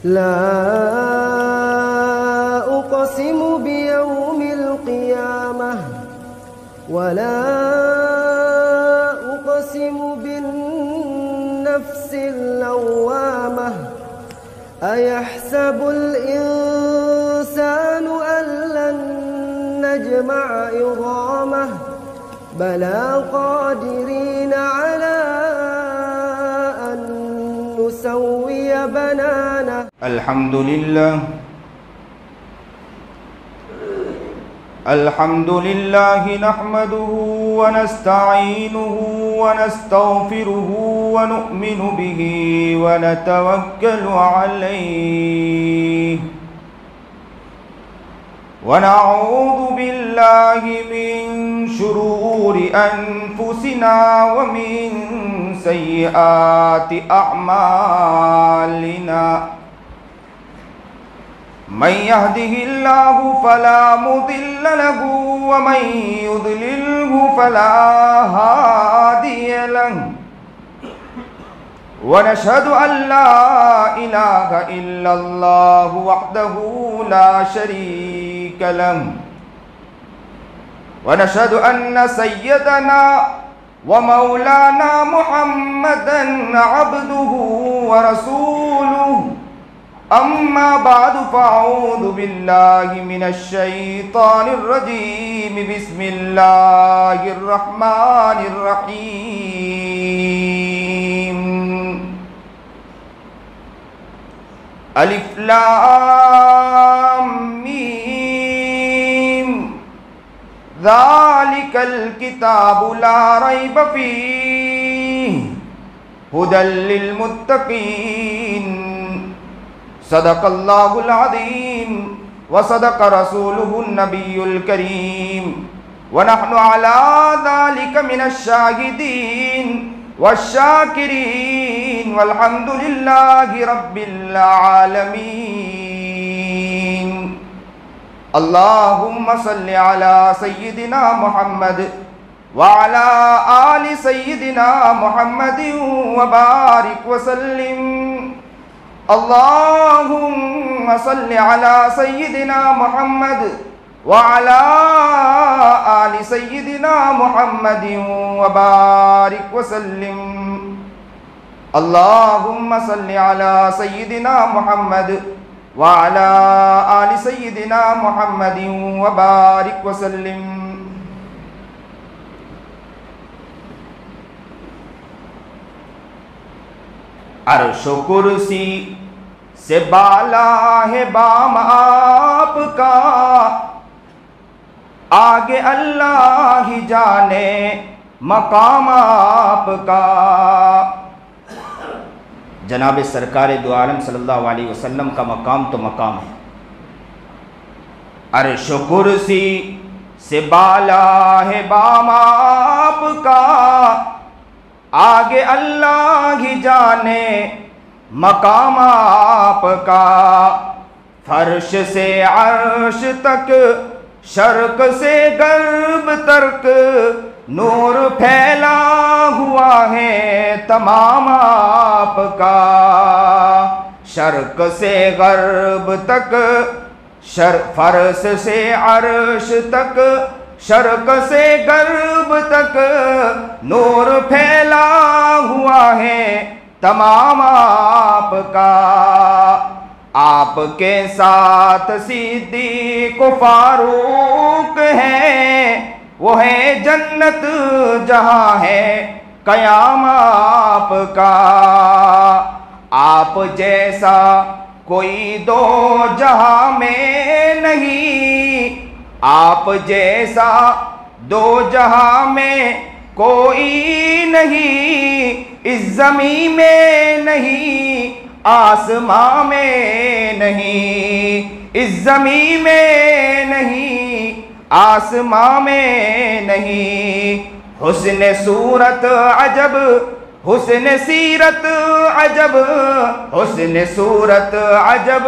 ला उक़सिमु बियौमिल क़ियामह वला उक़सिमु बिन्नफ्सिल लव्वामह अयहसबुल इंसानु अल्लन नजमअ इज़ामह बला क़ादिरीन अला अन नुसव्विय बनाना। अल्हम्दुलिल्लाह नहमदुहु व नस्तईनुहु व नस्तगफिरुहु व नु'मिनु बिही व नतवक्कलु अलैहि व नऊज़ु बिल्लाहि मिन शुरूरि अनफुसिना व मिन सय्यिआति अअमालिना। मन यहदिहिल्लाहु फला मुदिल्ल लहु व मन युद्लिल्हु फला हादिय लहु व नशहदु अल्ला इलाहा इल्लल्लाहु वहदहु ला शरीक लहु व नशहदु अन्न सय्यदना व मौलाना मुहम्मदन अब्दुहु व रसूलुहु। अम्मा बाद फ़अऊज़ु बिल्लाहि मिनश शैतानिर रजीम। बिस्मिल्लाहिर रहमानिर रहीम। अलिफ लाम मीम ज़ालिकल किताबु ला रैब फ़ीहि हुदल लिल मुत्तक़ीन। सदक़ल्लाहुल अज़ीम व सदक़ रसूलुहुन नबियुल करीम व नहनु अला ज़ालिका मिनश शाहिदीन वश्शाकिरीन वल्हम्दुलिल्लाहि रब्बिल आलमीन। अल्लाहुम्मा सल्लि अला सय्यिदिना मुहम्मद व अला आलि सय्यिदिना मुहम्मदिन व बारिक व सल्लिम। अल्लाहुम्मा सल्लि अला सय्यिदिना मुहम्मद व अला आलि सय्यिदिना मुहम्मदिन व बारिक व सल्लिम। अल्लाहुम्मा सल्लि अला सय्यिदिना मुहम्मद व अला आलि सय्यिदिना मुहम्मदिन व बारिक व सल्लिम। अर्श कुर्सी से बाला है बाम आपका, आगे अल्लाह ही जाने मकाम आपका। जनाब सरकार दो आलम सल्लल्लाहु अलैहि वसल्लम का मकाम तो मकाम है। अर्श कुर्सी से बाला है बाम आपका, आगे अल्लाह ही जाने मकाम आपका। फर्श से अर्श तक शर्क से गर्ब तर्क नूर फैला हुआ है तमाम आपका। शर्क से गर्ब तक फर्श से अर्श तक शर्क से गर्ब तक नूर फैला हुआ है तमाम आपका। आपके साथ सिद्दीक़ फारूक है, वो है जन्नत जहाँ है क़याम आपका। आप जैसा कोई दो जहाँ में नहीं, आप जैसा दो जहाँ में कोई नहीं। इस ज़मीं में नहीं, आसमां में नहीं। इस ज़मीं में नहीं, आसमां में नहीं। हुस्न सूरत अजब, हुस्न सीरत अजब, हुस्न सूरत अजब,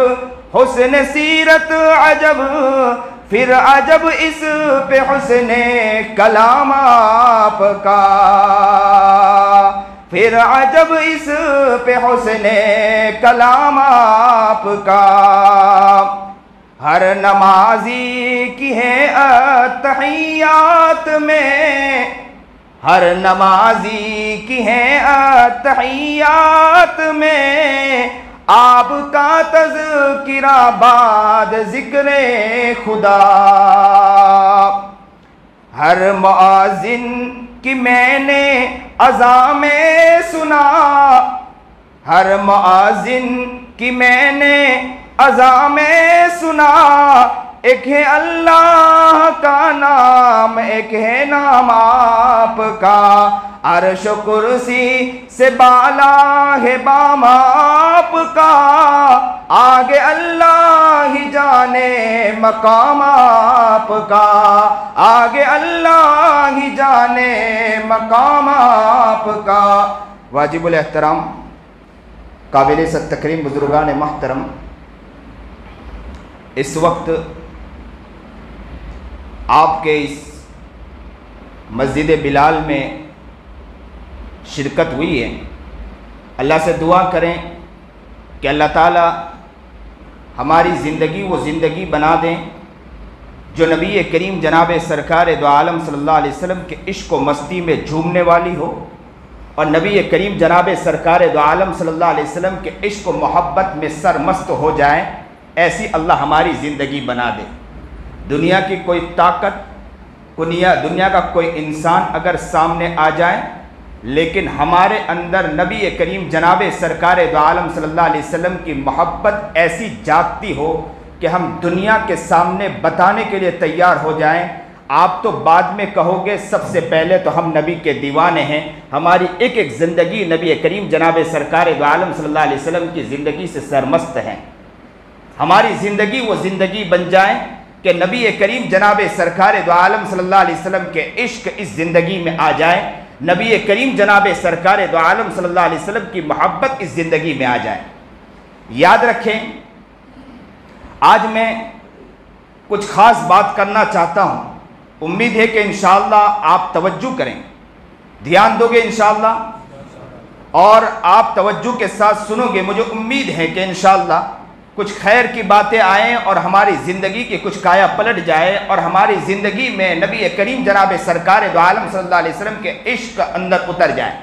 हुस्न सीरत अजब। फिर अजब इस पे हुस्ने कलाम आपका, फिर अजब इस पे हुस्ने कलाम आपका। हर नमाजी की है अत्तहियात में, हर नमाजी की है अत्तहियात में आपका तज़किरा बाद ज़िक्रे खुदा। हर मुअज़्ज़िन की मैंने अज़ा में सुना, हर मुअज़्ज़िन की मैंने अज़ा में सुना। एक है अल्लाह का नाम, एक है नाम आपका। अर्श कुर्सी से बाला है बाम आपका। आगे अल्लाह ही जाने मकाम आपका, आगे अल्लाह ही जाने मकाम आपका। वाजिबुल एहतराम काबिल तकरीम बुजुर्गान महतरम, इस वक्त आपके इस मस्जिद बिलाल में शिरकत हुई है। अल्लाह से दुआ करें कि अल्लाह ताला हमारी ज़िंदगी वो ज़िंदगी बना दें जो नबी करीम जनाब सरकार दो आलम सल्लल्लाहु अलैहि वसल्लम के इश्क व मस्ती में झूमने वाली हो, और नबी करीम जनाब सरकार दो आलम सल्लल्लाहु अलैहि वसल्लम के इश्क व मोहब्बत में सरमस्त हो जाए। ऐसी अल्लाह हमारी ज़िंदगी बना दे। दुनिया की कोई ताकत, दुनिया का कोई इंसान अगर सामने आ जाए, लेकिन हमारे अंदर नबी करीम जनाब सरकार दो आलम सल्लल्लाहु अलैहि वसल्लम की मोहब्बत ऐसी जागती हो कि हम दुनिया के सामने बताने के लिए तैयार हो जाएं। आप तो बाद में कहोगे, सबसे पहले तो हम नबी के दीवाने हैं। हमारी एक एक ज़िंदगी नबी करीम जनाब सरकार दो आलम सल्लल्लाहु अलैहि वसल्लम की ज़िंदगी से सरमस्त हैं। हमारी ज़िंदगी वो ज़िंदगी बन जाए कि नबी करीम जनाब सरकार दो आलम सल्लल्लाहु अलैहि वसल्लम के इश्क इस ज़िंदगी में आ जाए। नबी करीम जनाब सरकार दो आलम सल्लल्लाहु अलैहि वसल्लम की मोहब्बत इस ज़िंदगी में आ जाए। याद रखें, आज मैं कुछ ख़ास बात करना चाहता हूँ। उम्मीद है कि इंशाअल्लाह आप तवज्जो करें, ध्यान दोगे इंशाअल्लाह, और आप तवज्जो के साथ सुनोगे। मुझे उम्मीद है कि इंशाअल्लाह कुछ खैर की बातें आएँ और हमारी ज़िंदगी की कुछ काया पलट जाए, और हमारी ज़िंदगी में नबी करीम जनाब सरकार दो आलम सल्लल्लाहु अलैहि वसल्लम के इश्क अंदर उतर जाए।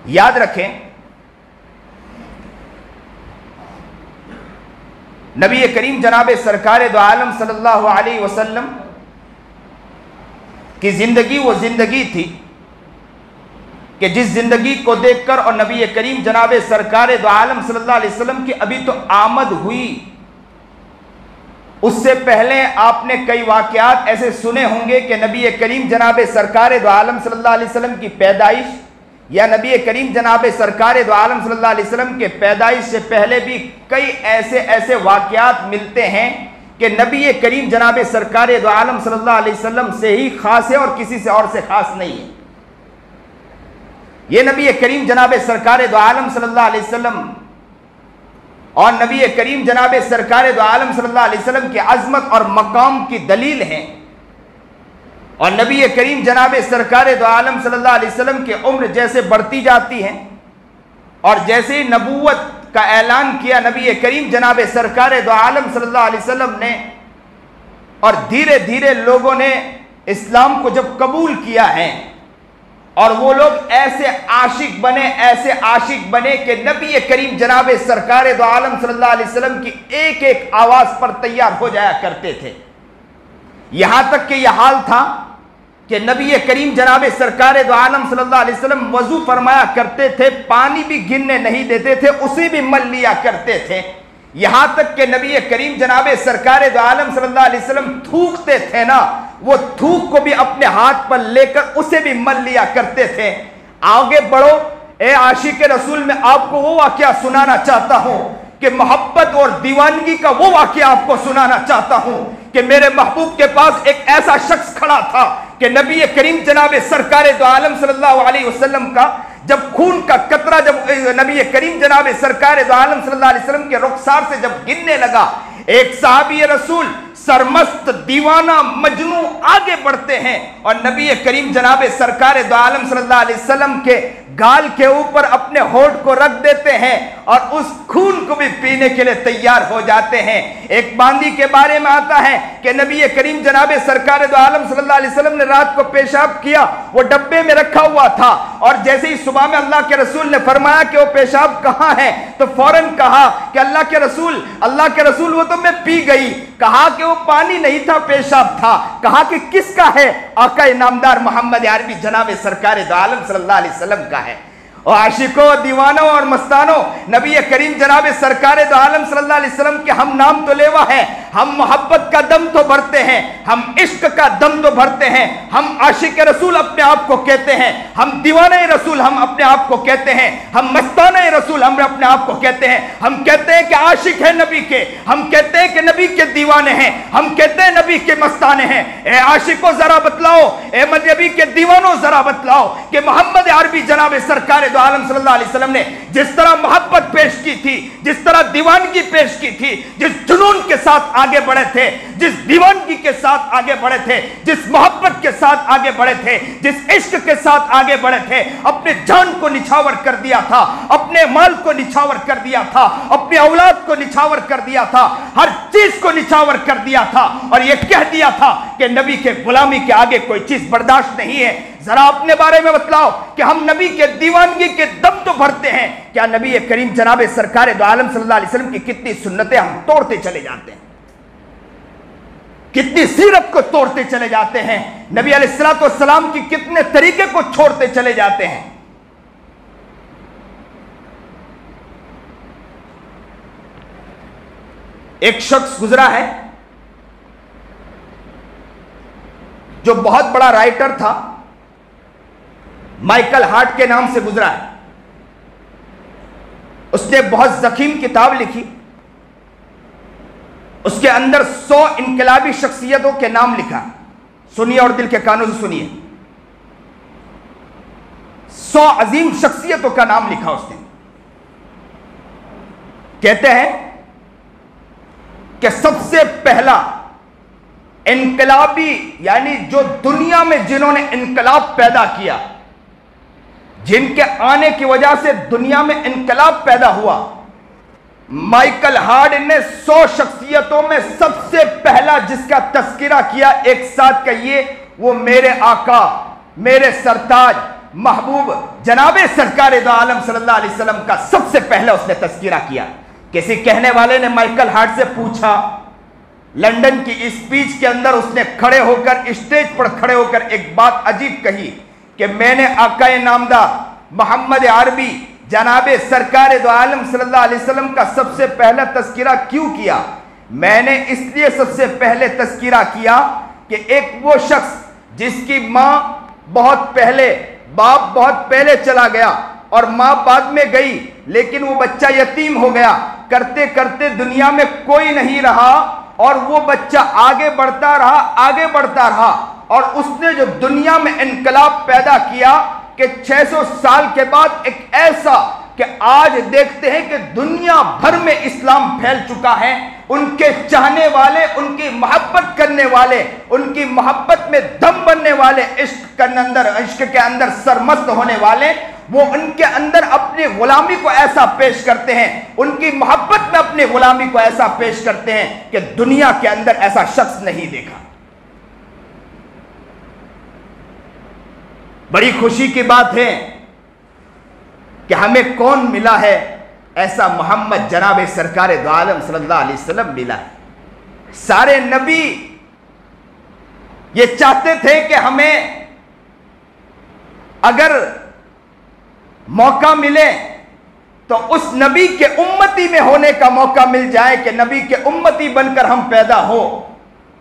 याद रखें, नबी करीम जनाब सरकार दो आलम सल्लल्लाहु अलैहि वसल्लम की ज़िंदगी वो ज़िंदगी थी कि जिस ज़िंदगी को देखकर, और नबी करीम जनाब सरकार दो आलम सल्लल्लाहु अलैहि वसल्लम की अभी तो आमद हुई, उससे पहले आपने कई वाक़यात ऐसे सुने होंगे कि नबी करीम जनाब सरकार दो आलम सल्लल्लाहु अलैहि वसल्लम की पैदाइश, या नबी करीम जनाब सरकार दो आलम सल्लल्लाहु अलैहि वसल्लम के पैदाइश से पहले भी कई ऐसे वाक़यात मिलते हैं कि नबी करीम जनाब सरकार दो आलम सल्लल्लाहु अलैहि वसल्लम से ही ख़ास है और किसी से और से ख़ास नहीं है। ये नबी करीम जनाब सरकार दो आलम सल्लल्लाहु अलैहि वसल्लम और नबी करीम जनाब सरकार दो आलम सल्लल्लाहु अलैहि वसल्लम की अज़मत और मकाम की दलील हैं। और नबी करीम जनाब सरकार दो आलम सल्लल्लाहु अलैहि वसल्लम की उम्र जैसे बढ़ती जाती है, और जैसे ही नबूवत का ऐलान किया नबी करीम जनाब सरकार दो आलम सल्लल्लाहु अलैहि वसल्लम ने, और धीरे धीरे लोगों ने इस्लाम को जब कबूल किया है, और वो लोग ऐसे आशिक बने कि नबी करीम जनाब सरकार दो आलम सल्लल्लाहु अलैहि वसल्लम की एक एक आवाज़ पर तैयार हो जाया करते थे। यहाँ तक कि यह हाल था कि नबी करीम जनाब सरकार दो आलम सल्लल्लाहु अलैहि वसल्लम वज़ू फरमाया करते थे, पानी भी गिरने नहीं देते थे, उसे भी मल लिया करते थे। यहाँ तक कि नबी करीम जनाब सरकार दो आलम सल्लल्लाहु अलैहि वसल्लम थूकते थे ना, वो थूक को भी अपने हाथ पर लेकर उसे भी मल लिया करते थे। आगे बढ़ो ए आशिक रसूल, में आपको वो वाक़या सुनाना चाहता हूँ कि मोहब्बत और दीवानगी का वो वाक़या आपको सुनाना चाहता हूँ कि मेरे महबूब के पास एक ऐसा शख्स खड़ा था कि नबी करीम जनाब सरकार दो आलम सल्लल्लाहु अलैहि वसल्लम का जब खून का कतरा जब नबी करीम जनाब सरकार दो आलम सल्लल्लाहु अलैहि वसल्लम के रुखसार से जब गिरने लगा, एक सहाबी रसूल सरमस्त दीवाना मजनू आगे बढ़ते हैं और नबी करीम जनाब सरकार दो आलम सल्लल्लाहु अलैहि वसल्लम के गाल के ऊपर अपने होठ को रख देते हैं और उस खून को भी पीने के लिए तैयार हो जाते हैं। एक बांदी के बारे में आता है कि नबी करीम जनाब सरकार दो आलम सल्लल्लाहु अलैहि वसल्लम ने रात को पेशाब किया, वो डब्बे में रखा हुआ था और जैसे ही सुबह में अल्लाह के रसूल ने फरमाया कि वो पेशाब कहाँ है, तो फौरन कहा कि अल्लाह के रसूल वो तो मैं पी गई। कहा कि वो पानी नहीं था, पेशाब था। कहा कि किसका है? आका इनामदार मोहम्मद अरबी जनाब सरकार दो आलम सल्लल्लाहु अलैहि वसल्लम का है। और आशिकों, दीवानों और मस्तानों, नबी करीम जनाब सरकार दो आलम सल्लल्लाहु अलैहि वसल्लम के हम नाम तो लेवा है, हम मोहब्बत का दम तो भरते हैं, हम इश्क का दम तो भरते हैं, हम आशिक रसूल अपने आप को कहते हैं, हम दीवाने रसूल हम अपने आप को कहते हैं, हम मस्ताने रसूल हम अपने आप को कहते हैं। हम कहते हैं कि आशिक है नबी के, हम कहते हैं कि नबी के दीवाने हैं, हम कहते हैं नबी के मस्ताने हैं। ए आशिकों जरा बतलाओ, ए नबी के दीवानों जरा बतलाओ कि मोहम्मद अरबी जनाब सरकार दो आलम सल्लल्लाहु अलैहि वसल्लम ने जिस तरह मोहब्बत पेश की थी, जिस तरह दीवानगी पेश की थी, जिस जुनून के साथ आगे बढ़े थे, जिस दीवानगी के साथ आगे बढ़े थे, जिस मोहब्बत के साथ आगे बढ़े थे, जिस इश्क के साथ आगे बढ़े थे, अपने जान को निछावर कर दिया था, अपने माल को निछावर कर दिया था, अपनी औलाद को निछावर कर दिया था, हर चीज को निछावर कर दिया था और यह कह दिया था कि नबी के गुलामी के आगे कोई चीज बर्दाश्त नहीं है। जरा अपने बारे में बतलाओ कि हम नबी के दीवानगी के दम तो भरते हैं, क्या नबी करीम जनाब सरकार दो आलम सल्लल्लाहु अलैहि वसल्लम की कितनी सुन्नतें हम तोड़ते चले जाते हैं, कितनी सीरत को तोड़ते चले जाते हैं, नबी अलैहिस्सलातु वस्सलाम की कितने तरीके को छोड़ते चले जाते हैं। एक शख्स गुजरा है जो बहुत बड़ा राइटर था, माइकल हार्ट के नाम से गुजरा है। उसने बहुत जखीम किताब लिखी, उसके अंदर 100 इनकलाबी शख्सियतों के नाम लिखा। सुनिए और दिल के कानों से सुनिए, 100 अजीम शख्सियतों का नाम लिखा उसने। कहते हैं कि सबसे पहला इनकलाबी, यानी जो दुनिया में जिन्होंने इनकलाब पैदा किया, जिनके आने की वजह से दुनिया में इनकलाब पैदा हुआ, माइकल हार्ट ने 100 शख्सियतों में सबसे पहला जिसका तस्करा किया, एक साथ कहिए, वो मेरे आका, मेरे सरताज, महबूब जनाब सरकार दो आलम सल्लल्लाहु अलैहि वसल्लम का सबसे पहले उसने तस्करा किया। किसी कहने वाले ने माइकल हार्ट से पूछा, लंदन की स्पीच के अंदर उसने खड़े होकर, स्टेज पर खड़े होकर एक बात अजीब कही कि मैंने आका नामदार मोहम्मद अरबी जनाब सरकार दो आलम सल्लल्लाहु अलैहि वसल्लम का सबसे पहला तस्करा क्यों किया? मैंने इसलिए सबसे पहले तस्करा किया कि एक वो शख्स जिसकी माँ बहुत पहले, बाप बहुत पहले चला गया और माँ बाद में गई, लेकिन वो बच्चा यतीम हो गया, करते करते दुनिया में कोई नहीं रहा और वो बच्चा आगे बढ़ता रहा और उसने जो दुनिया में इनकलाब पैदा किया कि 600 साल के बाद एक ऐसा कि आज देखते हैं कि दुनिया भर में इस्लाम फैल चुका है। उनके चाहने वाले, उनकी मोहब्बत करने वाले, उनकी मोहब्बत में दम बनने वाले, इश्क के अंदर सरमस्त होने वाले, वो उनके अंदर अपनी गुलामी को ऐसा पेश करते हैं, उनकी मोहब्बत में अपनी गुलामी को ऐसा पेश करते हैं कि दुनिया के अंदर ऐसा शख्स नहीं देखा। बड़ी खुशी की बात है कि हमें कौन मिला है, ऐसा मोहम्मद जनाब सरकार दो आलम सल्लल्लाहु अलैहि वसल्लम मिला है। सारे नबी ये चाहते थे कि हमें अगर मौका मिले तो उस नबी के उम्मती में होने का मौका मिल जाए, कि नबी के उम्मती बनकर हम पैदा हो।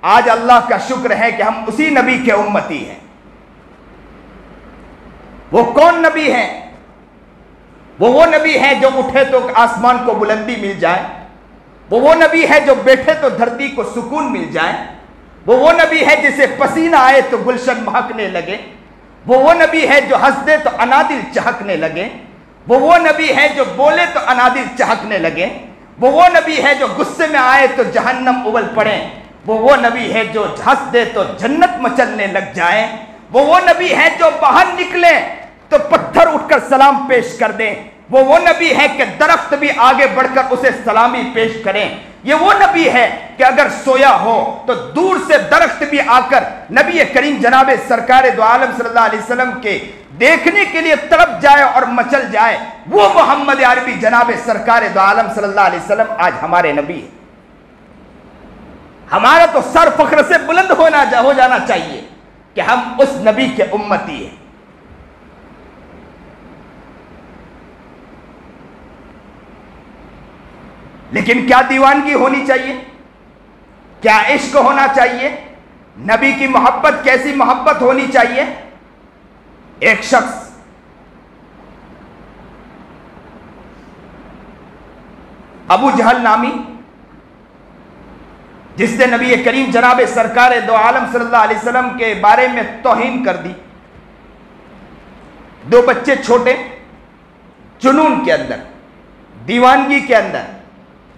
आज अल्लाह का शुक्र है कि हम उसी नबी के उम्मती हैं। वो कौन नबी है? वो नबी है जो उठे तो आसमान को बुलंदी मिल जाए, वो नबी है जो बैठे तो धरती को सुकून मिल जाए, वो नबी है जिसे पसीना आए तो गुलशन महकने लगे, वो नबी है जो हंस दे तो अनादिल चहकने लगे, वो नबी है जो बोले तो अनादिल चहकने लगे, वो नबी है जो गुस्से में आए तो जहन्नम उबल पड़े, वो नबी है जो हंस दे तो जन्नत मचलने लग जाए, वो नबी है जो बाहर निकले तो पत्थर उठकर सलाम पेश कर दें, वो नबी है कि दरख्त भी आगे बढ़कर उसे सलामी पेश करें। ये वो नबी है कि अगर सोया हो तो दूर से दरख्त भी आकर नबी करीम जनाब सरकार दो आलम सल्लल्लाहु अलैहि वसल्लम के देखने के लिए तड़प जाए और मचल जाए। वो मोहम्मद अरबी जनाब सरकार दो आलम सल्लल्लाहु अलैहि वसल्लम आज हमारे नबी है। हमारा तो सर फख्र से बुलंद हो जाना चाहिए कि हम उस नबी के उम्मती हैं। लेकिन क्या दीवानगी होनी चाहिए, क्या इश्क होना चाहिए, नबी की मोहब्बत कैसी मोहब्बत होनी चाहिए। एक शख्स अबू जहल नामी, जिसने नबी करीम जनाब सरकार दो आलम सल्लल्लाहु अलैहि वसल्लम के बारे में तौहीन कर दी। दो बच्चे छोटे, जुनून के अंदर, दीवानगी के अंदर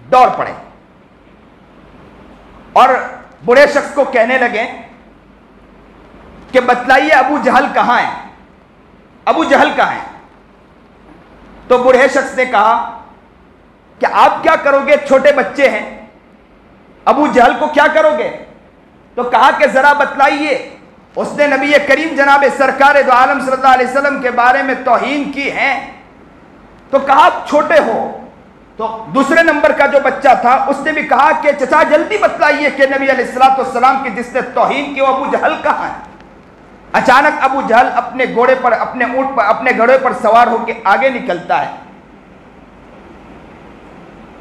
दौड़ पड़े और बुरे शख्स को कहने लगे कि बतलाइए अबू जहल कहां है, अबू जहल कहां है। तो बुरे शख्स ने कहा कि आप क्या करोगे, छोटे बच्चे हैं, अबू जहल को क्या करोगे। तो कहा कि जरा बतलाइए। उसने नबी करीम जनाब सरकार दो आलम सल्लल्लाहु अलैहि वसल्लम के बारे में तौहीन की है। तो कहा आप छोटे हो। तो दूसरे नंबर का जो बच्चा था उसने भी कहा कि चचा जल्दी बतलाइए कि नबी अलैहिस्सलाम की जिसने तौहीन की वो अबू जहल कहां है। अचानक अबू जहल अपने घोड़े पर, अपने ऊंट पर, अपने घोड़े पर सवार होकर आगे निकलता है।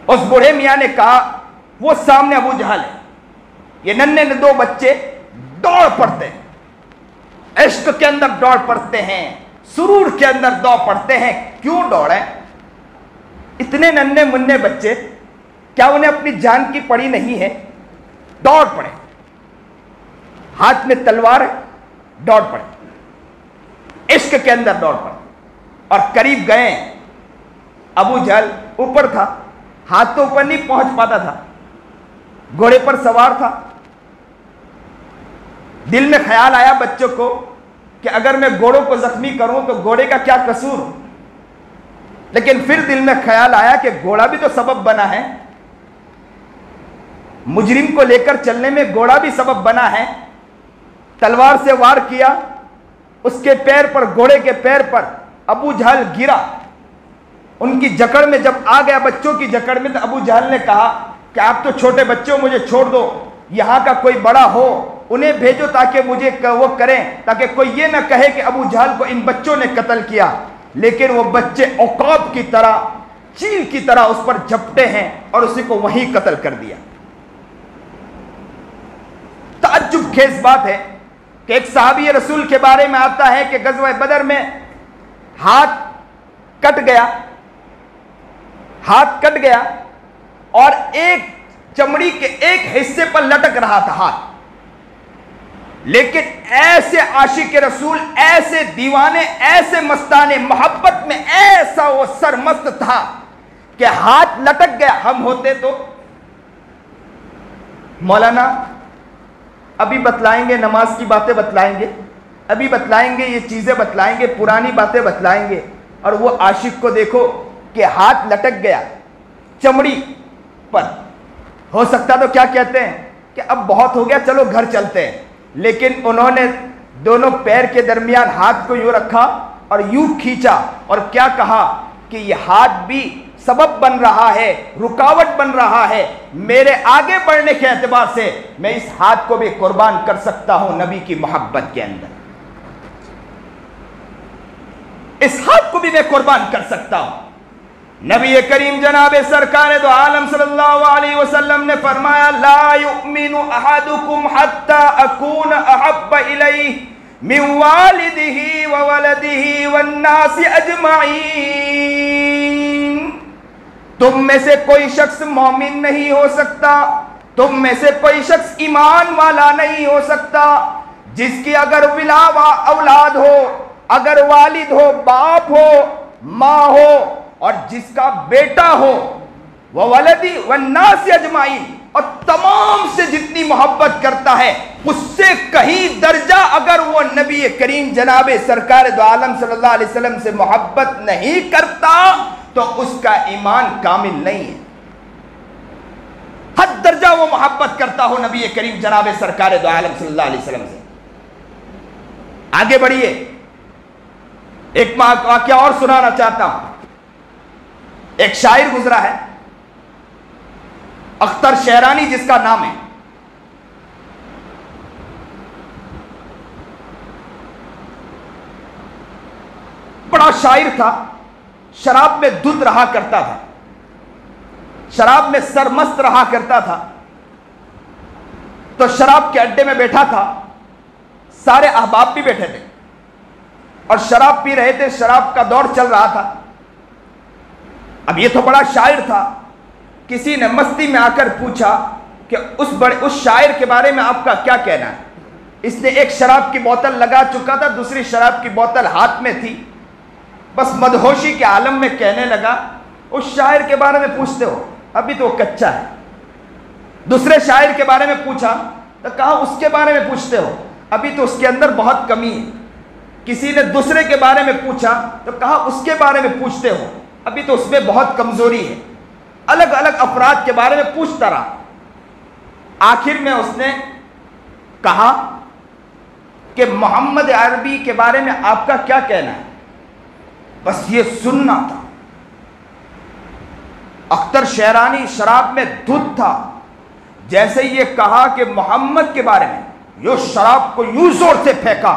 उस बूढ़े मियां ने कहा वो सामने अबू जहल है। ये नन्हे दो बच्चे दौड़ पड़ते हैं, इश्क के अंदर दौड़ पड़ते हैं, सुरूर के अंदर दौड़ पड़ते हैं। क्यों दौड़े? इतने नन्हे मुन्ने बच्चे, क्या उन्हें अपनी जान की पड़ी नहीं है? दौड़ पड़े, हाथ में तलवार है, दौड़ पड़े, इश्क के अंदर दौड़ पड़े और करीब गए। अबू जहल ऊपर था, हाथ तो ऊपर नहीं पहुंच पाता था, घोड़े पर सवार था। दिल में ख्याल आया बच्चों को कि अगर मैं घोड़ों को जख्मी करूं तो घोड़े का क्या कसूर। लेकिन फिर दिल में ख्याल आया कि घोड़ा भी तो सबब बना है, मुजरिम को लेकर चलने में घोड़ा भी सबब बना है। तलवार से वार किया, उसके पैर पर, घोड़े के पैर पर अबू जहल गिरा। उनकी जकड़ में जब आ गया, बच्चों की जकड़ में, तो अबू जहल ने कहा कि आप तो छोटे बच्चे हो, मुझे छोड़ दो, यहां का कोई बड़ा हो उन्हें भेजो ताकि मुझे वो करें, ताकि कोई ये ना कहे कि अबू जहल को इन बच्चों ने कत्ल किया। लेकिन वो बच्चे औकाब की तरह, चील की तरह उस पर झपटे हैं और उसी को वहीं कत्ल कर दिया। ताज्जुब खेज बात है कि एक सहाबी रसूल के बारे में आता है कि गज़वा बदर में हाथ कट गया और एक चमड़ी के एक हिस्से पर लटक रहा था हाथ। लेकिन ऐसे आशिक रसूल, ऐसे दीवाने, ऐसे मस्ताने मोहब्बत में, ऐसा वो सरमस्त था कि हाथ लटक गया। हम होते तो मौलाना अभी बतलाएंगे, नमाज की बातें बतलाएंगे, अभी बतलाएंगे, ये चीजें बतलाएंगे, पुरानी बातें बतलाएंगे, और वो आशिक को देखो कि हाथ लटक गया चमड़ी पर। हो सकता तो क्या कहते हैं कि अब बहुत हो गया, चलो घर चलते हैं। लेकिन उन्होंने दोनों पैर के दरमियान हाथ को यूं रखा और यूं खींचा और क्या कहा कि यह हाथ भी सबब बन रहा है, रुकावट बन रहा है मेरे आगे बढ़ने के एतबार से। मैं इस हाथ को भी कुर्बान कर सकता हूं नबी की मोहब्बत के अंदर, इस हाथ को भी मैं कुर्बान कर सकता हूं। नबी करीम जनाब सरकार दो आलम सल्लल्लाहु अलैहि वसल्लम ने फरमाया, ला युमिनु अहदुकुम हत्ता अकून अहब्ब इलैहि मिन वालिदिही व वलदिही वन नासि अजमाइन। तुम में से कोई शख्स मोमिन नहीं हो सकता, तुम में से कोई शख्स ईमान वाला नहीं हो सकता जिसकी अगर विलावा औलाद हो, अगर वालिद हो, बाप हो, माँ हो, और जिसका बेटा हो, वह वलदी वन्नास अजमाइन, और तमाम तमाम से जितनी मोहब्बत करता है, उससे कहीं दर्जा अगर वो नबी करीम जनाब सरकार दो आलम सल्लल्लाहु अलैहि वसल्लम से मोहब्बत नहीं करता तो उसका ईमान कामिल नहीं है। हद दर्जा वो मोहब्बत करता हो नबी करीम जनाब सरकार दो आलम सल्लल्लाहु अलैहि वसल्लम से। आगे बढ़िए, एक वाक्या और सुनाना चाहता हूं। एक शायर गुजरा है, अख्तर शहरानी जिसका नाम है। बड़ा शायर था, शराब में धुत रहा करता था, शराब में सरमस्त रहा करता था। तो शराब के अड्डे में बैठा था, सारे अहबाब भी बैठे थे और शराब पी रहे थे, शराब का दौर चल रहा था। अब ये तो बड़ा शायर था, किसी ने मस्ती में आकर पूछा कि उस शायर के बारे में आपका क्या कहना है। इसने एक शराब की बोतल लगा चुका था, दूसरी शराब की बोतल हाथ में थी, बस मदहोशी के आलम में कहने लगा, उस शायर के बारे में पूछते हो, अभी तो कच्चा है। दूसरे शायर के बारे में पूछा तो कहा उसके बारे में पूछते हो, अभी तो उसके अंदर बहुत कमी है। किसी ने दूसरे के बारे में पूछा तो कहा उसके बारे में पूछते हो, अभी तो उसमें बहुत कमजोरी है। अलग अलग अफराद के बारे में पूछता रहा। आखिर में उसने कहा कि मोहम्मद अरबी के बारे में आपका क्या कहना है। बस ये सुनना था। अख्तर शहरानी शराब में धुत था, जैसे ये कहा कि मोहम्मद के बारे में, यो शराब को यूं जोर से फेंका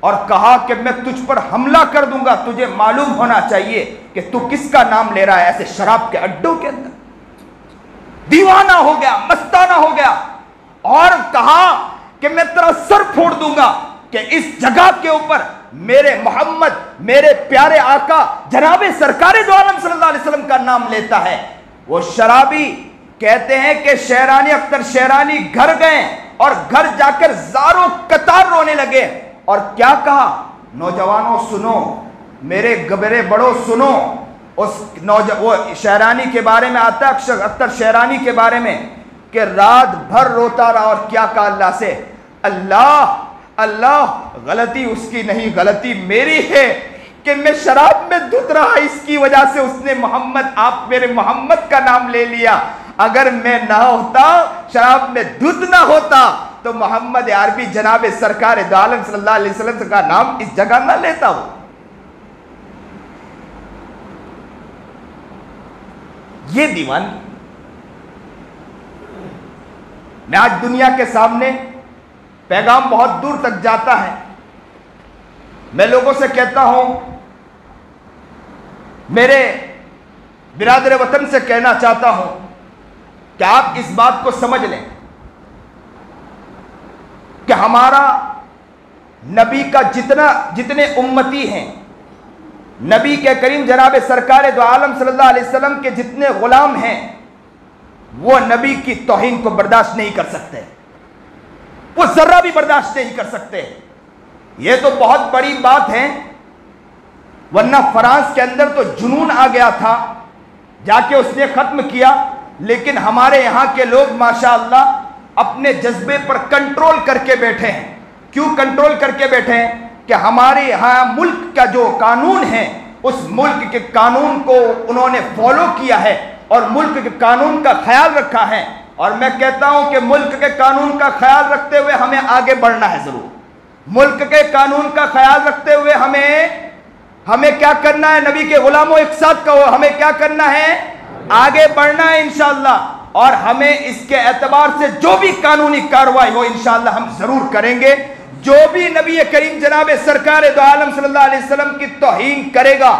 और कहा कि मैं तुझ पर हमला कर दूंगा, तुझे मालूम होना चाहिए कि तू किसका नाम ले रहा है। ऐसे शराब के अड्डों के अंदर दीवाना हो गया, मस्ताना हो गया और कहा कि मैं तेरा सर फोड़ दूंगा कि इस जगह के ऊपर मेरे मोहम्मद, मेरे प्यारे आका जनाबे सरकारे दो आलम सल्लल्लाहु अलैहि वसल्लम का नाम लेता है। वो शराबी कहते हैं कि शहरानी, अख्तर शहरानी घर गए और घर जाकर जारों कतार रोने लगे और क्या कहा, नौजवानों सुनो, मेरे गबरे बड़ो सुनो। उस वो शहरानी के बारे में आता है, अख्तर शहरानी के बारे में, कि रात भर रोता रहा और क्या कहा अल्लाह से, अल्लाह अल्लाह, गलती उसकी नहीं, गलती मेरी है कि मैं शराब में धुत रहा, इसकी वजह से उसने मोहम्मद, आप मेरे मोहम्मद का नाम ले लिया। अगर मैं ना होता, शराब में धुत ना होता, तो मोहम्मद अरबी जनाबे सरकार दो आलम सल्लल्लाहु अलैहि वसल्लम का नाम इस जगह ना लेता हो। ये दीवानगी। मैं आज दुनिया के सामने पैगाम बहुत दूर तक जाता है। मैं लोगों से कहता हूं, मेरे बिरादर वतन से कहना चाहता हूं कि आप इस बात को समझ लें कि हमारा नबी का जितने उम्मती हैं, नबी के करीम जनाब सरकार दो आलम सल्लल्लाहु अलैहि वसल्लम के जितने गुलाम हैं, वो नबी की तौहीन को बर्दाश्त नहीं कर सकते, वो जर्रा भी बर्दाश्त नहीं कर सकते। ये तो बहुत बड़ी बात है, वरना फ्रांस के अंदर तो जुनून आ गया था, जाके उसने खत्म किया। लेकिन हमारे यहां के लोग माशाअल्लाह अपने जज्बे पर कंट्रोल करके बैठे हैं। क्यों कंट्रोल करके बैठे हैं? कि हमारे यहाँ मुल्क का जो कानून है, उस मुल्क के कानून को उन्होंने फॉलो किया है और मुल्क के कानून का ख्याल रखा है। और मैं कहता हूं कि मुल्क के कानून का ख्याल रखते हुए हमें आगे बढ़ना है। जरूर मुल्क के कानून का ख्याल रखते हुए हमें क्या करना है? नबी के गुलामों एक साथ कहो, हमें क्या करना है? आगे बढ़ना है इंशाअल्लाह। और हमें इसके एतबार से जो भी कानूनी कार्रवाई हो इंशाअल्लाह हम जरूर करेंगे। जो भी नबी करीम जनाब सरकार दो आलम सल्लल्लाहु अलैहि वसल्लम की तौहीन करेगा,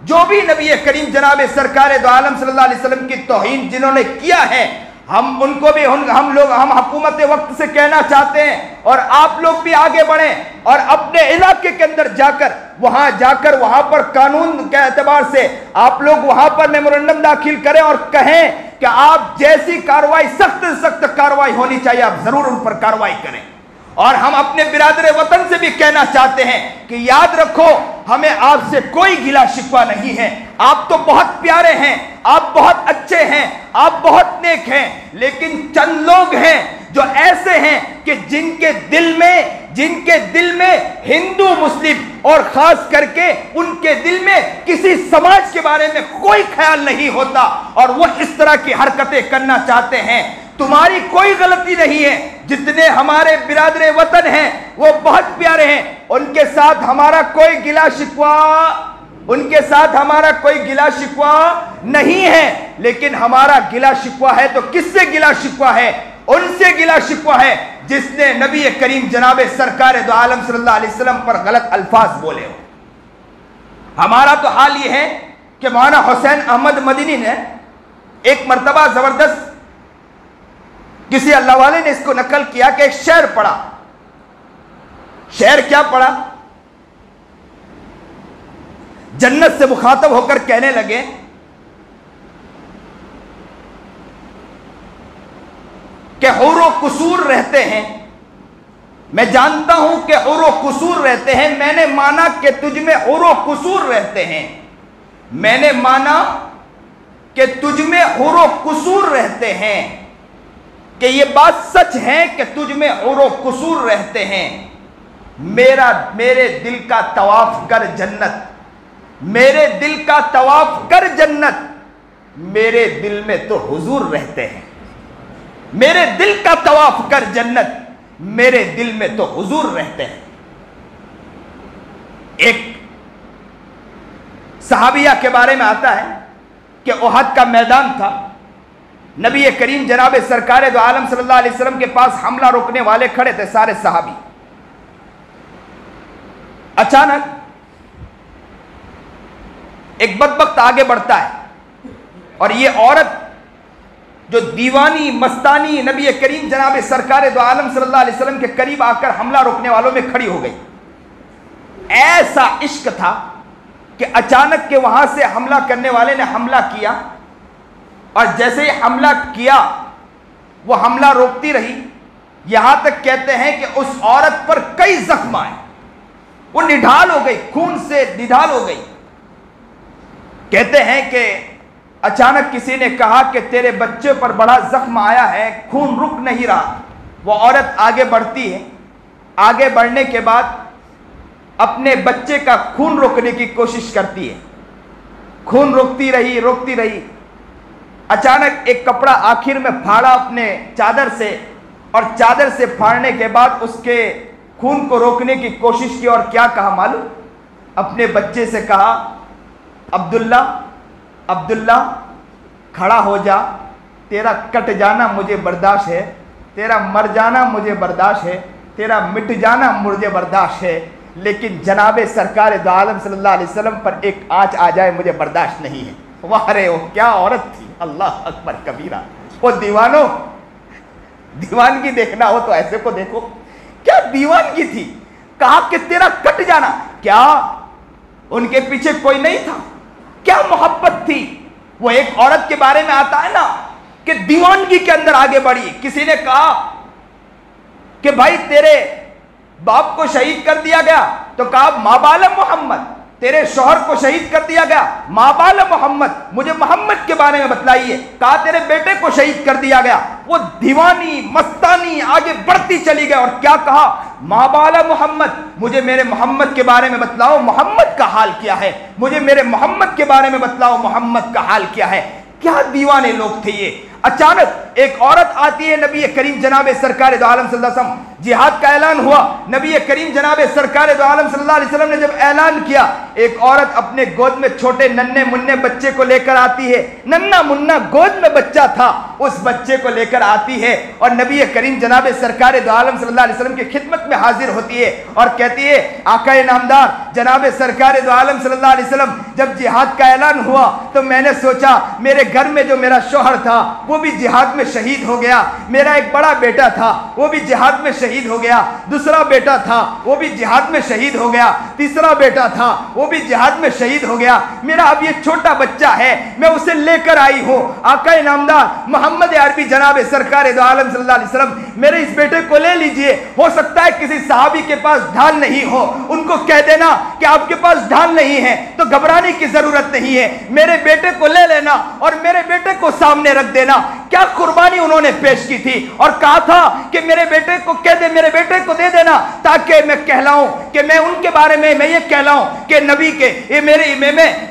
जो भी नबी करीम जनाब सरकार दो आलम सल्लल्लाहु अलैहि वसल्लम की तौहीन जिन्होंने किया है, हम उनको भी हम हुकूमत वक्त से कहना चाहते हैं और आप लोग भी आगे बढ़ें और अपने इलाके के अंदर जाकर वहां पर कानून के एतबार से आप लोग वहां पर मेमोरेंडम दाखिल करें और कहें कि आप जैसी कार्रवाई, सख्त से सख्त कार्रवाई होनी चाहिए, आप जरूर उन पर कार्रवाई करें। और हम अपने बिरादर वतन से भी कहना चाहते हैं कि याद रखो, हमें आपसे कोई गिला शिकवा नहीं है। आप तो बहुत प्यारे हैं, आप बहुत अच्छे हैं, आप बहुत नेक हैं, लेकिन चंद लोग हैं जो ऐसे हैं कि जिनके दिल में हिंदू मुस्लिम और खास करके उनके दिल में किसी समाज के बारे में कोई ख्याल नहीं होता और वो इस तरह की हरकतें करना चाहते हैं। तुम्हारी कोई गलती नहीं है, जितने हमारे बिरादरे वतन हैं वो बहुत प्यारे हैं, उनके साथ हमारा कोई गिला शिकवा नहीं है, लेकिन हमारा गिला शिकवा है तो किससे गिला शिकवा है? उनसे गिला शिकवा है जिसने नबी करीम जनाबे सरकार दो आलम सल्लल्लाहु अलैहि वसल्लम पर गलत अल्फाज बोले हो। हमारा तो हाल ये है कि मौलाना हुसैन अहमद मदनी ने एक मर्तबा जबरदस्त किसी अल्लाह वाले ने इसको नकल किया कि एक शेर पढ़ा। शेर क्या पढ़ा? जन्नत से मुखातब होकर कहने लगे कि हुरो कुसूर रहते हैं, मैं जानता हूं कि हुरो कुसूर रहते हैं, मैंने माना कि तुझ में हुरो कुसूर रहते हैं, मैंने माना कि तुझ में हुरो कुसूर रहते हैं, कि ये बात सच है कि तुझ में हुरो कुसूर रहते हैं। मेरे दिल का तवाफ कर जन्नत, मेरे दिल का तवाफ कर जन्नत, मेरे दिल में तो हुजूर रहते हैं। मेरे दिल का तवाफ कर जन्नत, मेरे दिल में तो हुजूर रहते हैं। एक सहाबिया के बारे में आता है कि ओहद का मैदान था, नबी करीम जनाबे सरकार दो आलम सल्लल्लाहु अलैहि वसल्लम के पास हमला रोकने वाले खड़े थे, सारे सहाबी। अचानक एक बदबख्त आगे बढ़ता है और ये औरत जो दीवानी मस्तानी नबी करीम जनाबे सरकार दो आलम सल्लल्लाहु अलैहि वसल्लम के करीब आकर हमला रोकने वालों में खड़ी हो गई। ऐसा इश्क था कि अचानक के वहां से हमला करने वाले ने हमला किया और जैसे ही हमला किया वो हमला रोकती रही, यहां तक कहते हैं कि उस औरत पर कई जख्म आए, वो निढाल हो गई, खून से निढाल हो गई। कहते हैं कि अचानक किसी ने कहा कि तेरे बच्चे पर बड़ा जख्म आया है, खून रुक नहीं रहा। वो औरत आगे बढ़ती है, आगे बढ़ने के बाद अपने बच्चे का खून रोकने की कोशिश करती है, खून रोकती रही। अचानक एक कपड़ा आखिर में फाड़ा अपने चादर से, और चादर से फाड़ने के बाद उसके खून को रोकने की कोशिश की और क्या कहा मालूम? अपने बच्चे से कहा, अब्दुल्ला खड़ा हो जा, तेरा कट जाना मुझे बर्दाश्त है, तेरा मर जाना मुझे बर्दाश्त है, तेरा मिट जाना मुझे बर्दाश्त है, लेकिन जनाबे सरकार दो आलम सल्लल्लाहु अलैहि वसल्लम पर एक आंच आ जाए मुझे बर्दाश्त नहीं है। वाह रे, वो क्या औरत थी, अल्लाह अकबर कबीरा। वो दीवानों, दीवानगी देखना हो तो ऐसे को देखो, क्या दीवानगी थी। कहा कि तेरा कट जाना, क्या उनके पीछे कोई नहीं था? क्या मोहब्बत थी। वो एक औरत के बारे में आता है ना कि दीवानगी के अंदर आगे बढ़ी। किसी ने कहा कि भाई तेरे बाप को शहीद कर दिया गया, तो कहा माबाल मोहम्मद, तेरे शौहर को शहीद कर दिया गया, माबाल मोहम्मद, मुझे मोहम्मद के बारे में बतलाइए। कहा तेरे बेटे को शहीद कर दिया गया। वो दीवानी मस्तानी आगे बढ़ती चली गई और क्या कहा, माबाल मोहम्मद, मुझे मेरे मोहम्मद के बारे में बतलाओ, मोहम्मद का हाल क्या है, मुझे मेरे मोहम्मद के बारे में बतलाओ, मोहम्मद का हाल क्या है। क्या दीवाने लोग थे ये। अचानक एक औरत आती है, नबी करीम जनाबे सरकार दो आलम सल्लल्लाहु अलैहि वसल्लम, जिहाद का ऐलान हुआ, नबी करीम जनाबे सरकार दो आलम सल्लल्लाहु अलैहि वसल्लम ने जब ऐलान किया, एक औरत अपने गोद में छोटे नन्हे मुन्ने बच्चे को लेकर आती है, नन्ना मुन्ना गोद में बच्चा था, उस बच्चे को लेकर आती है और नबी करीम जनाबे सरकार दो आलम सल्लल्लाहु अलैहि वसल्लम की खिदमत में हाजिर होती है और कहती है, आका नामदार जनाबे सरकार दो आलम सल्लल्लाहु अलैहि वसल्लम, जब जिहाद का ऐलान हुआ तो मैंने सोचा मेरे घर में जो मेरा शौहर था वो भी जिहाद में शहीद हो गया, मेरा एक बड़ा बेटा था वो भी जिहाद में शहीद हो गया, दूसरा बेटा था वो भी जिहाद में शहीद हो गया, तीसरा बेटा था वो भी जिहाद में शहीद हो गया, मेरा अब ये छोटा बच्चा है, मैं उसे लेकर आई हूं। आका नामदार मोहम्मद अरबी जनाबे सरकार दो आलम सल्लल्लाहु अलैहि वसल्लम मेरे इस बेटे को ले लीजिए। हो सकता है किसी सहाबी के पास ढाल नहीं हो, उनको कह देना कि आपके पास ढाल नहीं है तो घबराने की जरूरत नहीं है, मेरे बेटे को ले लेना और मेरे बेटे को सामने रख देना। क्या कुर्बानी उन्होंने पेश की थी और कहा था कि मेरे बेटे को कह दे, मेरे बेटे को दे देना, ताकि मैं कहलाऊं कि मैं उनके बारे में मैं ये कहलाऊं कि नबी के ये मेरे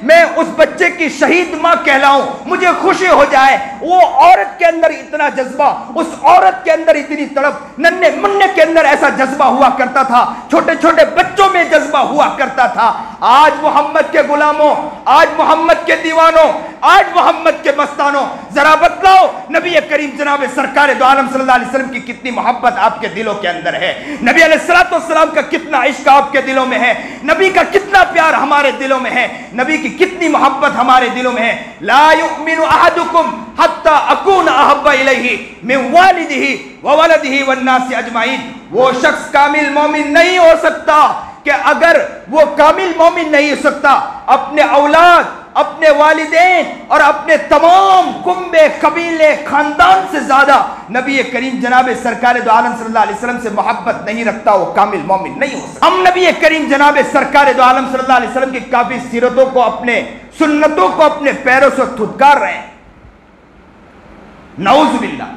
मैं उस बच्चे की शहीद मां कहलाऊं, मुझे खुशी हो जाए। वो औरत के अंदर इतना जज्बा, उस औरत के अंदर इतनी तड़प, नन्हे मुन्ने के अंदर ऐसा जज्बा हुआ करता था, छोटे छोटे बच्चों में जज्बा हुआ करता था। आज मोहम्मद के गुलामों, आज मोहम्मद के दीवानों, आज मोहम्मद के मस्तानों, जरा बतलाओ नबी करीम जनाब सरकार दो आलम सल्लल्लाहु अलैहि वसल्लम की कितनी मोहब्बत आपके दिलों के अंदर है, नबी अलैहिस्सलाम का कितना इश्क आपके दिलों में है, नबी का कितना प्यार हमारे दिलों में है, नबी की कितनी मोहब्बत हमारे दिलों में है। ला युमिनु अहदुकुम हत्ता अकून अहब्बा इलैहि मिन वालिदिही व वलदिही वन नासि अजमाइन। वो शख्स कामिल मोमिन नहीं हो सकता कि अगर वो कामिल मोमिन नहीं हो सकता अपने औलाद, अपने वालिदैन और अपने तमाम कुंबे, कबीले, खानदान से ज्यादा नबी करीम जनाब सरकार दो आलम सल्लल्लाहु अलैहि वसल्लम से मोहब्बत नहीं रखता, वो कामिल मोमिन नहीं हो सकता। हम नबी करीम जनाब सरकार दो आलम सल्लल्लाहु अलैहि वसल्लम की काफी सीरतों को, अपने सुन्नतों को अपने पैरों से थुतकार रहे हैं। नऊजुबिल्लाह,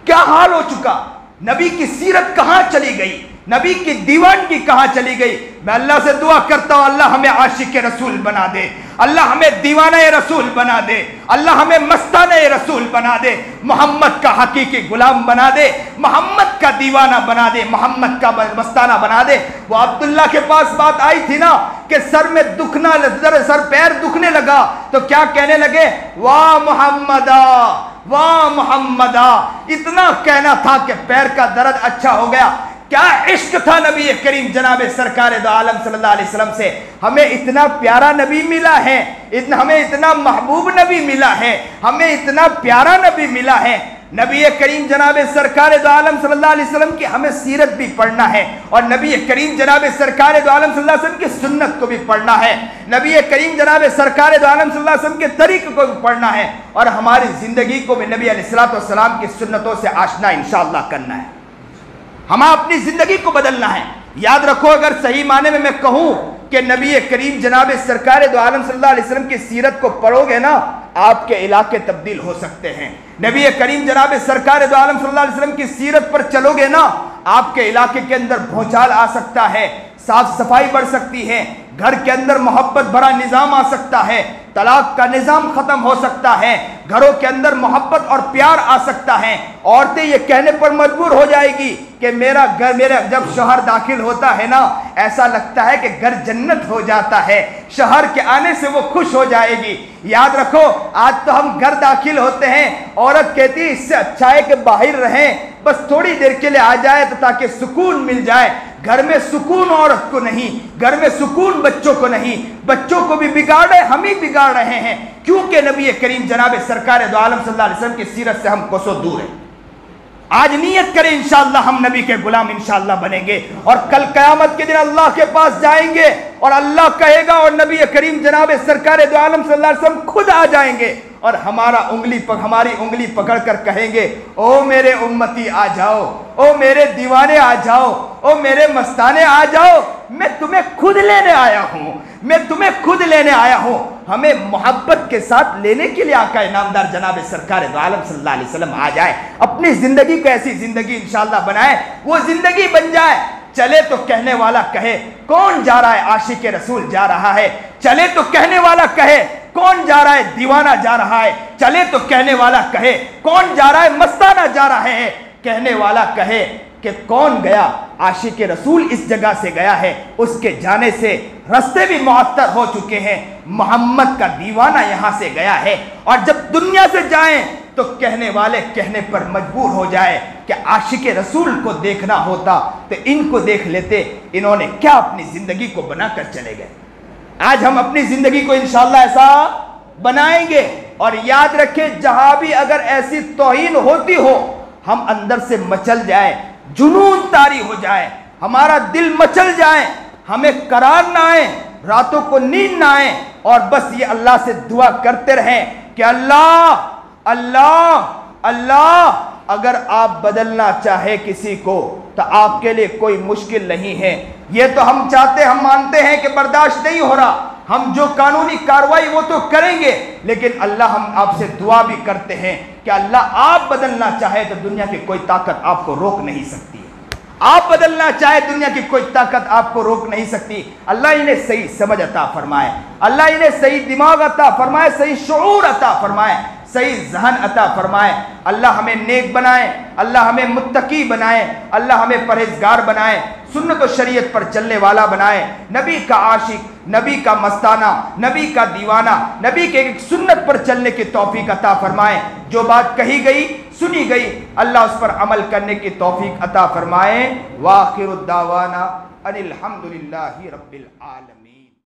क्या हाल हो चुका, नबी की सीरत कहां चली गई, नबी की दीवानगी कहां चली गई। मैं अल्लाह से दुआ करता हूं अल्लाह हमें आशिक रसूल बना दे, अल्लाह हमें दीवाना रसूल बना दे, अल्लाह हमें मस्ताना रसूल बना दे, मोहम्मद का हकीकी गुलाम बना दे, मोहम्मद का दीवाना बना दे, मोहम्मद का मस्ताना बना दे। वो अब्दुल्ला के पास बात आई थी ना कि सर में दुखना, सर पैर दुखने लगा तो क्या कहने लगे, वाह मोहम्मदा, वाह मोहम्मदा। इतना कहना था कि पैर का दर्द अच्छा हो गया। क्या इश्क था नबी करीम जनाब सरकार दो आलम सल्लल्लाहु अलैहि वसल्लम से। हमें इतना प्यारा नबी मिला है, हमें इतना महबूब नबी मिला है, हमें इतना प्यारा नबी मिला है। नबी करीम जनाब सरकार दो आलम सल्लल्लाहु अलैहि वसल्लम की हमें सीरत भी पढ़ना है और नबी करीम जनाब सरकार दो आलम सल्लल्लाहु अलैहि वसल्लम की सुन्नत को भी पढ़ना है, नबी करीम जनाब सरकार दो आलम सल्लल्लाहु अलैहि वसल्लम के तरीक़े को भी पढ़ना है और हमारी ज़िंदगी को भी नबी अलैहिस्सलाम की सुन्नतों से आशना इंशाअल्लाह करना है। हमें अपनी ज़िंदगी को बदलना है। याद रखो, अगर सही माने में मैं कहूँ कि नबी करीम जनाब सरकार दो आलम सल्लल्लाहु अलैहि वसल्लम की सीरत को पढ़ोगे ना, आपके इलाके तब्दील हो सकते हैं। नबी करीम जनाब सरकार दो आलम सल्लल्लाहु अलैहि वसल्लम की सीरत पर चलोगे ना, आपके इलाके के अंदर भूचाल आ सकता है, साफ सफाई बढ़ सकती है, घर के अंदर मोहब्बत भरा निज़ाम आ सकता है, तलाक का निज़ाम ख़त्म हो सकता है, घरों के अंदर मोहब्बत और प्यार आ सकता है। औरतें ये कहने पर मजबूर हो जाएगी कि मेरा घर, मेरा जब शौहर दाखिल होता है ना, ऐसा लगता है कि घर जन्नत हो जाता है, शौहर के आने से वो खुश हो जाएगी। याद रखो, आज तो हम घर दाखिल होते हैं, औरत कहती है इससे अच्छा है कि बाहर रहें, बस थोड़ी देर के लिए आ जाए तो ताकि सुकून मिल जाए। घर में सुकून औरत को नहीं, घर में सुकून बच्चों को नहीं, बच्चों को भी बिगाड़ रहे, हम ही बिगाड़ रहे हैं, क्योंकि नबी करीम जनाब सरकार दो आलम सल्लल्लाहु अलैहि वसल्लम की सीरत से हम कोसों दूर हैं। आज नियत करें इंशाअल्लाह हम नबी के गुलाम इंशाअल्लाह बनेंगे और कल क़यामत के दिन अल्लाह के पास जाएंगे और अल्लाह कहेगा और नबी करीम जनाब सरकार दो आलम सल्लल्लाहु अलैहि वसल्लम खुद आ जाएंगे और हमारी उंगली पकड़ कर कहेंगे, ओ मेरे उम्मती आ जाओ, ओ मेरे दीवाने आ जाओ, ओ मेरे मस्ताने आ जाओ, मैं तुम्हें खुद लेने आया हूं, मैं तुम्हें खुद लेने आया हूं। हमें मोहब्बत के साथ लेने के लिए आका इनामदार जनाब सरकार दो आलम सल्लल्लाहु अलैहि वसल्लम आ जाए। अपनी जिंदगी को ऐसी जिंदगी इंशाअल्लाह बनाए, वो जिंदगी बन जाए। चले तो कहने वाला कहे कौन जा रहा है, आशिक रसूल जा रहा है। चले तो कहने वाला कहे कौन जा रहा है, दीवाना जा रहा है। चले तो कहने वाला कहे कौन जा रहा है, मस्ताना जा रहा है। कहने वाला कहे कि कौन गया, आशिक रसूल इस जगह से गया है, उसके जाने से रास्ते भी मुअत्तर हो चुके हैं, मोहम्मद का दीवाना यहां से गया है। और जब दुनिया से जाएं तो कहने वाले कहने पर मजबूर हो जाए कि आशिक रसूल को देखना होता तो इनको देख लेते, इन्होंने क्या अपनी जिंदगी को बनाकर चले गए। आज हम अपनी जिंदगी को इंशाअल्लाह ऐसा बनाएंगे और याद रखें, जहां भी अगर ऐसी तौहीन होती हो, हम अंदर से मचल जाए, जुनून तारी हो जाए, हमारा दिल मचल जाए, हमें करार ना आए, रातों को नींद ना आए और बस ये अल्लाह से दुआ करते रहें कि अल्लाह अल्लाह अल्लाह अगर आप बदलना चाहे किसी को तो आपके लिए कोई मुश्किल नहीं है। ये तो हम चाहते, हम मानते हैं कि बर्दाश्त नहीं हो रहा, हम जो कानूनी कार्रवाई वो तो करेंगे, लेकिन अल्लाह हम आपसे दुआ भी करते हैं कि अल्लाह आप बदलना चाहे तो दुनिया की कोई ताकत आपको रोक नहीं सकती। आप बदलना चाहे दुनिया की कोई ताकत आपको रोक नहीं सकती। अल्लाह इन्हें सही समझ अता फरमाए, अल्लाह इन्हें सही दिमाग अता फरमाए, सही शऊर अता फरमाए, सही जहन अता फरमाए। अल्लाह हमें नेक बनाए, अल्लाह हमें मुत्तकी बनाए, अल्लाह हमें परहेजगार बनाए, सुन्नत और शरीयत पर चलने वाला बनाए, नबी का आशिक, नबी का मस्ताना, नबी का दीवाना, नबी के एक सुन्नत पर चलने की तौफीक अता फरमाए। जो बात कही गई सुनी गई अल्लाह उस पर अमल करने की तौफीक अता फरमाए। वाखिरुद्दावाना अनिल हम्दुलिल्लाहि रब्बिल आलमीन।